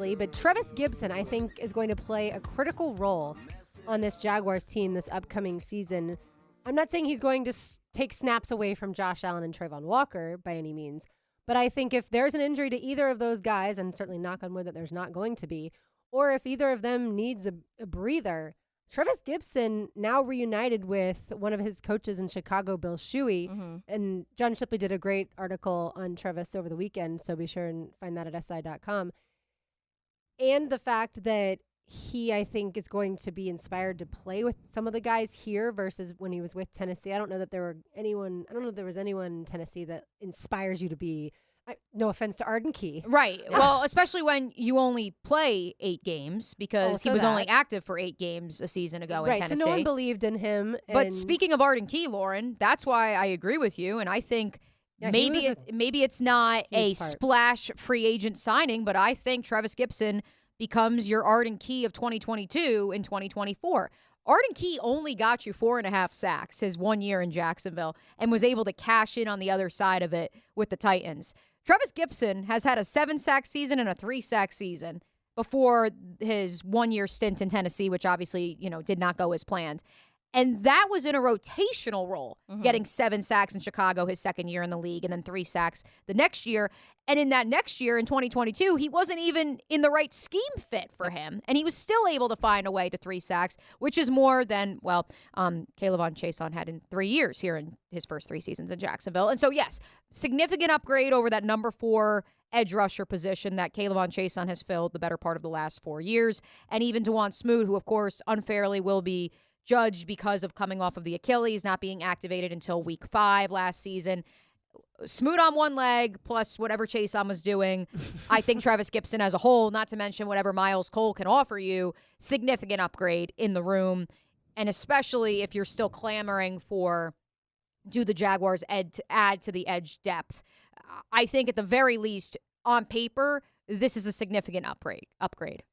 obviously, but Trevis Gipson, I think, is going to play a critical role on this Jaguars team this upcoming season. I'm not saying he's going to take snaps away from Josh Allen and Trayvon Walker by any means, but I think if there's an injury to either of those guys, and certainly knock on wood that there's not going to be, or if either of them needs a breather, Trevis Gipson, now reunited with one of his coaches in Chicago, Bill Shuey, and John Shipley did a great article on Trevis over the weekend, so be sure and find that at si.com. And the fact that he, I think, is going to be inspired to play with some of the guys here versus when he was with Tennessee. I don't know if there was anyone in Tennessee that inspires you to be. No offense to Arden Key. Right. Well, especially when you only play 8 games because he was only active for 8 games a season ago in Tennessee. So no one believed in him. But speaking of Arden Key, Lauren, that's why I agree with you. And I think maybe it's not a splash free agent signing, but I think Trevis Gipson becomes your Arden Key of 2022 and 2024. Arden Key only got you 4.5 sacks his 1 year in Jacksonville and was able to cash in on the other side of it with the Titans. Trevis Gipson has had a 7-sack season and a 3-sack season before his 1 year stint in Tennessee, which obviously, did not go as planned. And that was in a rotational role, getting 7 sacks in Chicago his second year in the league and then 3 sacks the next year. And in that next year, in 2022, he wasn't even in the right scheme fit for him. And he was still able to find a way to 3 sacks, which is more than, Kayvon Chason had in 3 years here in his first 3 seasons in Jacksonville. And so, yes, significant upgrade over that number 4 edge rusher position that Kayvon Chason has filled the better part of the last 4 years. And even DeJuan Smoot, who, of course, unfairly will be judged because of coming off of the Achilles, not being activated until week 5 last season. Smoot on one leg, plus whatever Chason was doing. I think Trevis Gipson as a whole, not to mention whatever Miles Cole can offer you, significant upgrade in the room. And especially if you're still clamoring for, do the Jaguars add to the edge depth? I think at the very least, on paper, this is a significant upgrade.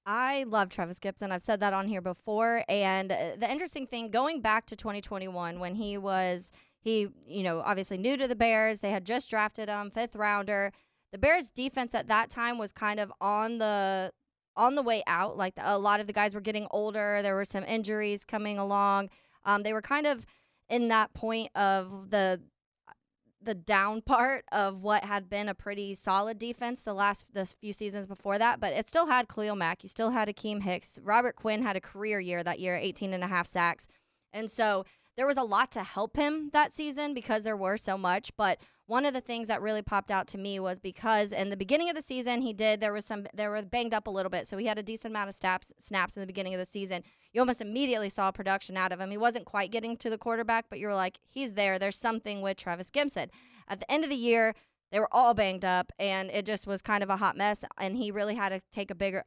I love Trevis Gipson. I've said that on here before. And the interesting thing, going back to 2021, when he obviously new to the Bears. They had just drafted him, 5th rounder. The Bears defense at that time was kind of on the way out. Like a lot of the guys were getting older. There were some injuries coming along. They were kind of in that point of the down part of what had been a pretty solid defense the few seasons before that, but it still had Khalil Mack. You still had Akeem Hicks. Robert Quinn had a career year that year, 18.5 sacks. And so there was a lot to help him that season because there were so much, but one of the things that really popped out to me was because in the beginning of the season they were banged up a little bit, so he had a decent amount of snaps in the beginning of the season. You almost immediately saw production out of him. He wasn't quite getting to the quarterback, but you were like, he's there. There's something with Trevis Gipson. At the end of the year, they were all banged up, and it just was kind of a hot mess, and he really had to take a bigger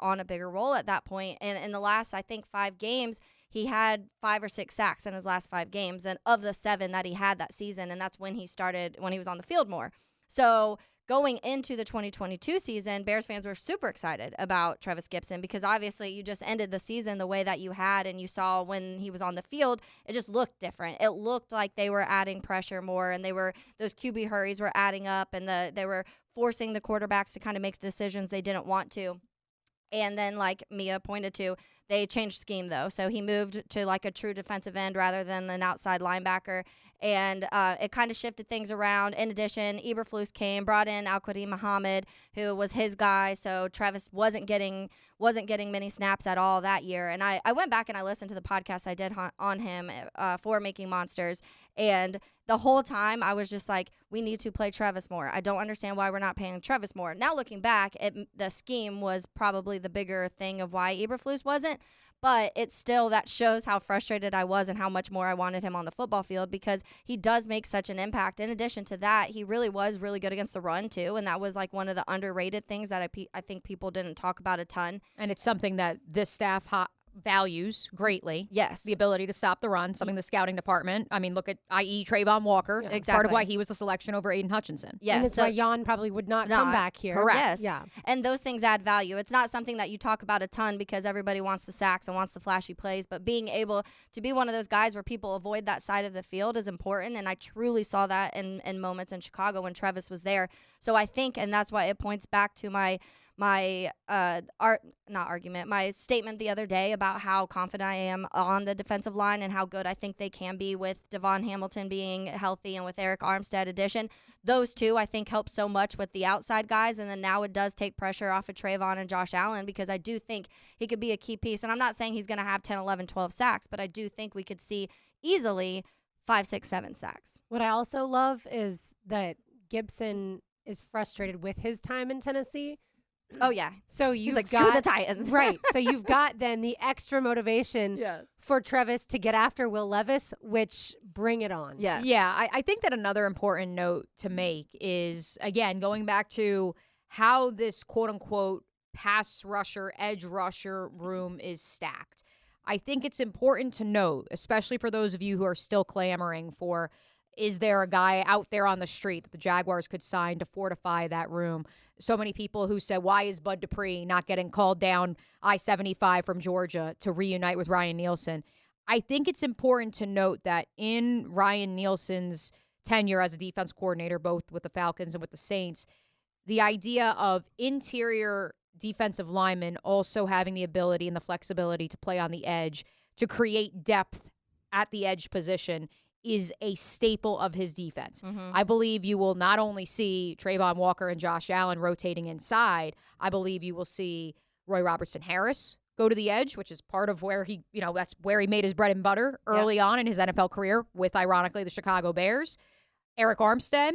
role at that point. And in the last, I think, 5 games, he had 5 or 6 sacks in his last 5 games, and of the 7 that he had that season, and that's when he was on the field more. So going into the 2022 season, Bears fans were super excited about Trevis Gipson because obviously you just ended the season the way that you had, and you saw when he was on the field, it just looked different. It looked like they were adding pressure more, and those QB hurries were adding up, and they were forcing the quarterbacks to kind of make decisions they didn't want to. And then, like Mia pointed to, they changed scheme, though. So he moved to like a true defensive end rather than an outside linebacker. And it kind of shifted things around. In addition, Eberflus came, brought in Al-Qadim Muhammad, who was his guy. So Trevis wasn't getting many snaps at all that year. And I went back and I listened to the podcast I did on him for Making Monsters. And the whole time I was just like, we need to play Trevis more. I don't understand why we're not paying Trevis more. Now looking back, the scheme was probably the bigger thing of why Eberflus wasn't. But it's still, that shows how frustrated I was and how much more I wanted him on the football field because he does make such an impact. In addition to that, he really was really good against the run too, and that was like one of the underrated things that I think people didn't talk about a ton. And it's something that this staff values greatly. Yes. The ability to stop the run, something the scouting department, look at i.e. Trayvon Walker. Yeah, exactly. Part of why he was the selection over Aiden Hutchinson. Yes. And it's why Jan probably would not come back here. Correct. Yes. Yeah. And those things add value. It's not something that you talk about a ton because everybody wants the sacks and wants the flashy plays, but being able to be one of those guys where people avoid that side of the field is important, and I truly saw that in moments in Chicago when Trevis was there. So I think, and that's why it points back to my my my statement the other day about how confident I am on the defensive line and how good I think they can be with Devon Hamilton being healthy and with Eric Armstead addition. Those two I think help so much with the outside guys, and then now it does take pressure off of Trayvon and Josh Allen, because I do think he could be a key piece. And I'm not saying he's going to have 10, 11, 12 sacks, but I do think we could see easily 5, 6, 7 sacks. What I also love is that Gipson is frustrated with his time in Tennessee. Oh, yeah. So you've like, got screw the Titans. Right. So you've got then the extra motivation for Trevis to get after Will Levis, which bring it on. Yes. Yeah, I think that another important note to make is, again, going back to how this quote-unquote pass rusher, edge rusher room is stacked. I think it's important to note, especially for those of you who are still clamoring for, is there a guy out there on the street that the Jaguars could sign to fortify that room? So many people who said, why is Bud Dupree not getting called down I-75 from Georgia to reunite with Ryan Nielsen? I think it's important to note that in Ryan Nielsen's tenure as a defense coordinator, both with the Falcons and with the Saints, the idea of interior defensive linemen also having the ability and the flexibility to play on the edge, to create depth at the edge position, is a staple of his defense. I believe you will not only see Trayvon Walker and Josh Allen rotating inside, I believe you will see Roy Robertson Harris go to the edge, which is part of where he, that's where he made his bread and butter early on in his NFL career with, ironically, the Chicago Bears. Eric Armstead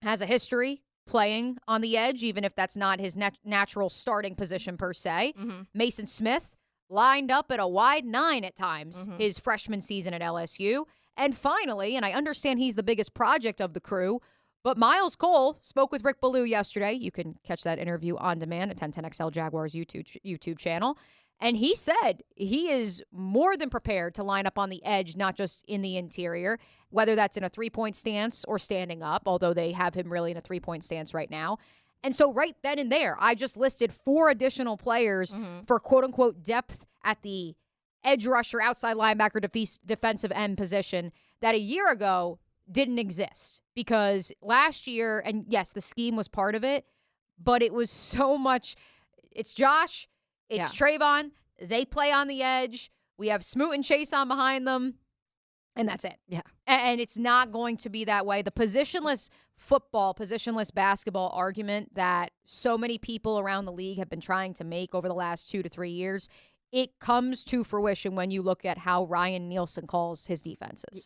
has a history playing on the edge, even if that's not his natural starting position per se. Mason Smith lined up at a wide 9 at times his freshman season at LSU. And finally, and I understand he's the biggest project of the crew, but Miles Cole spoke with Rick Ballou yesterday. You can catch that interview on demand at 1010XL Jaguars YouTube channel. And he said he is more than prepared to line up on the edge, not just in the interior, whether that's in a 3-point stance or standing up, although they have him really in a 3-point stance right now. And so right then and there, I just listed 4 additional players for quote-unquote depth at the edge rusher, outside linebacker, defensive end position that a year ago didn't exist. Because last year, and yes, the scheme was part of it, but it was so much, it's Josh, it's Trayvon, they play on the edge, we have Smoot and Chase on behind them, and that's it. Yeah. And it's not going to be that way. The positionless football, positionless basketball argument that so many people around the league have been trying to make over the last 2 to 3 years, it comes to fruition when you look at how Ryan Nielsen calls his defenses.